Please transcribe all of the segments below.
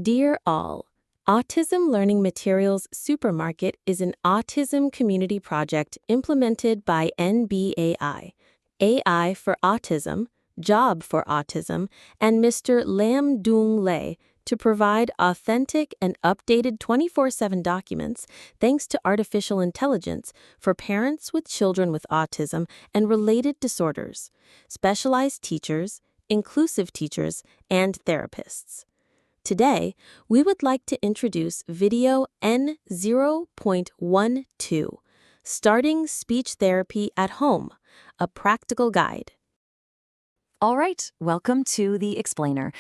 Dear all, Autism Learning Materials Supermarket is an autism community project implemented by NBAI, AI for Autism, Job for Autism, and Mr. Lam Duong Lei to provide authentic and updated 24/7 documents thanks to artificial intelligence for parents with children with autism and related disorders, specialized teachers, inclusive teachers, and therapists. Today, we would like to introduce video N0.12, Starting Speech Therapy at Home, a practical guide. All right, welcome to The Explainer.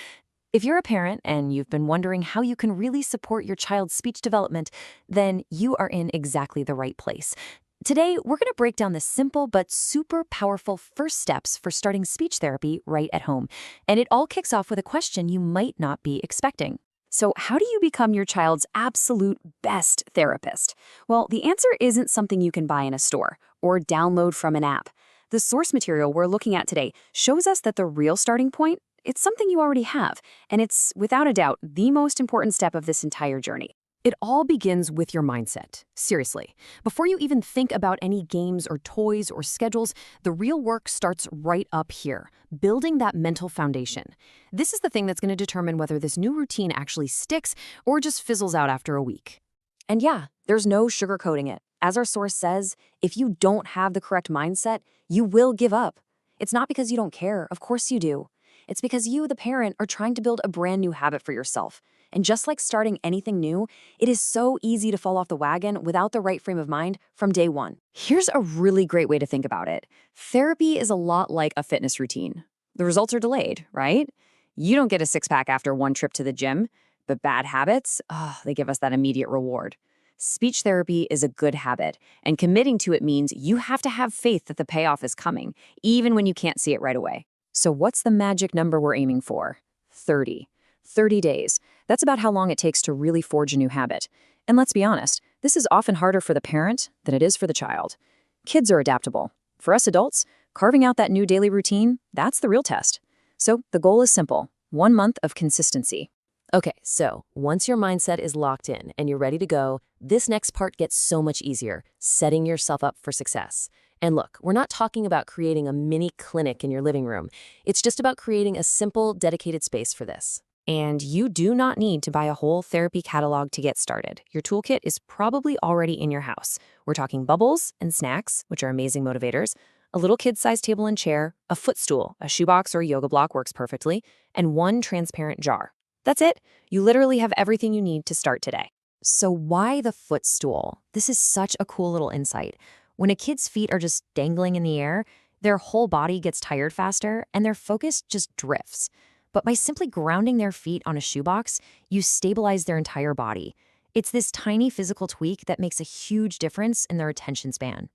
If you're a parent and you've been wondering how you can really support your child's speech development, then you are in exactly the right place. Today, we're going to break down the simple but super powerful first steps for starting speech therapy right at home. And it all kicks off with a question you might not be expecting. So, how do you become your child's absolute best therapist? Well, the answer isn't something you can buy in a store or download from an app. The source material we're looking at today shows us that the real starting point, it's something you already have, and it's, without a doubt, the most important step of this entire journey. It all begins with your mindset. Seriously. Before you even think about any games or toys or schedules, the real work starts right up here, building that mental foundation. This is the thing that's going to determine whether this new routine actually sticks or just fizzles out after a week. And yeah, there's no sugarcoating it. As our source says, if you don't have the correct mindset, you will give up. It's not because you don't care. Of course you do. It's because you, the parent, are trying to build a brand new habit for yourself. And just like starting anything new, it is so easy to fall off the wagon without the right frame of mind from day one. Here's a really great way to think about it. Therapy is a lot like a fitness routine. The results are delayed, right? You don't get a six-pack after one trip to the gym, but bad habits, they give us that immediate reward. Speech therapy is a good habit, and committing to it means you have to have faith that the payoff is coming, even when you can't see it right away. So what's the magic number we're aiming for? 30. 30 days. That's about how long it takes to really forge a new habit. And let's be honest, this is often harder for the parent than it is for the child. Kids are adaptable. For us adults, carving out that new daily routine, that's the real test. So the goal is simple: 1 month of consistency. Okay, so once your mindset is locked in and you're ready to go, this next part gets so much easier, setting yourself up for success. And look, we're not talking about creating a mini clinic in your living room. It's just about creating a simple, dedicated space for this. And you do not need to buy a whole therapy catalog to get started. Your toolkit is probably already in your house. We're talking bubbles and snacks, which are amazing motivators, a little kid-sized table and chair, a footstool, a shoebox or yoga block works perfectly, and one transparent jar. That's it. You literally have everything you need to start today. So why the footstool? This is such a cool little insight. When a kid's feet are just dangling in the air, their whole body gets tired faster and their focus just drifts. But by simply grounding their feet on a shoebox, you stabilize their entire body. It's this tiny physical tweak that makes a huge difference in their attention span.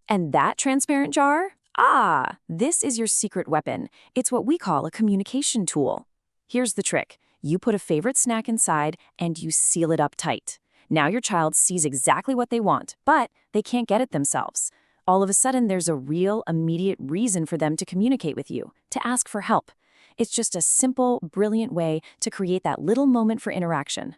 And that transparent jar? This is your secret weapon. It's what we call a communication tool. Here's the trick. You put a favorite snack inside and you seal it up tight. Now your child sees exactly what they want, but they can't get it themselves. All of a sudden, there's a real, immediate reason for them to communicate with you, to ask for help. It's just a simple, brilliant way to create that little moment for interaction.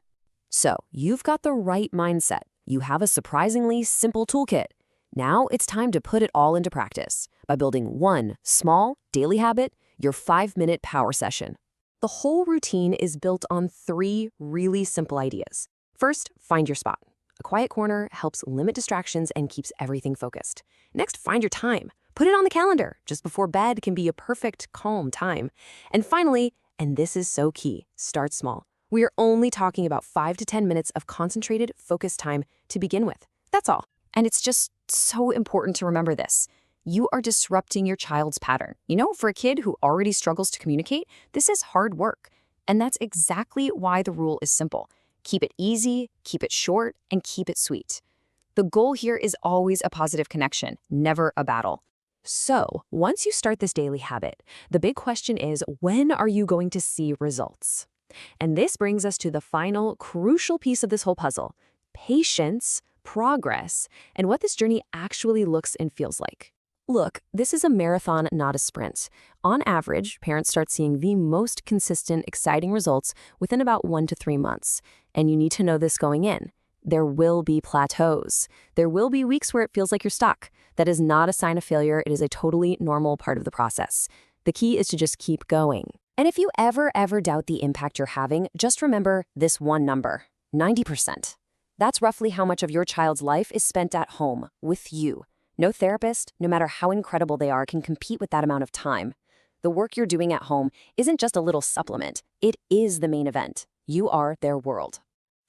So, you've got the right mindset. You have a surprisingly simple toolkit. Now it's time to put it all into practice by building one small, daily habit, your 5-minute power session. The whole routine is built on 3 really simple ideas. First, find your spot. A quiet corner helps limit distractions and keeps everything focused. Next, find your time. Put it on the calendar. Just before bed can be a perfect, calm time. And finally, and this is so key, start small. We are only talking about 5 to 10 minutes of concentrated, focused time to begin with. That's all. And it's just so important to remember this. You are disrupting your child's pattern. For a kid who already struggles to communicate, this is hard work. And that's exactly why the rule is simple. Keep it easy, keep it short, and keep it sweet. The goal here is always a positive connection, never a battle. So, once you start this daily habit, the big question is, when are you going to see results? And this brings us to the final, crucial piece of this whole puzzle: patience, progress, and what this journey actually looks and feels like. Look, this is a marathon, not a sprint. On average, parents start seeing the most consistent, exciting results within about 1 to 3 months. And you need to know this going in. There will be plateaus. There will be weeks where it feels like you're stuck. That is not a sign of failure. It is a totally normal part of the process. The key is to just keep going. And if you ever doubt the impact you're having, just remember this one number, 90%. That's roughly how much of your child's life is spent at home, with you. No therapist, no matter how incredible they are, can compete with that amount of time. The work you're doing at home isn't just a little supplement. It is the main event. You are their world.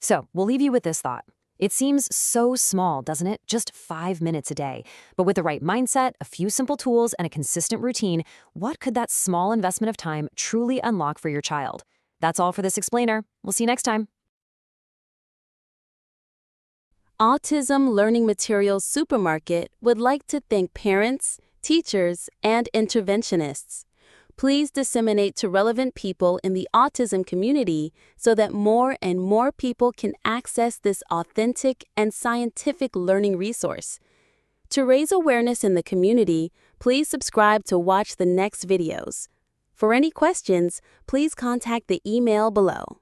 So, we'll leave you with this thought. It seems so small, doesn't it? Just 5 minutes a day. But with the right mindset, a few simple tools, and a consistent routine, what could that small investment of time truly unlock for your child? That's all for this explainer. We'll see you next time. Autism Learning Materials Supermarket would like to thank parents, teachers, and interventionists. Please disseminate to relevant people in the autism community so that more and more people can access this authentic and scientific learning resource. To raise awareness in the community, please subscribe to watch the next videos. For any questions, please contact the email below.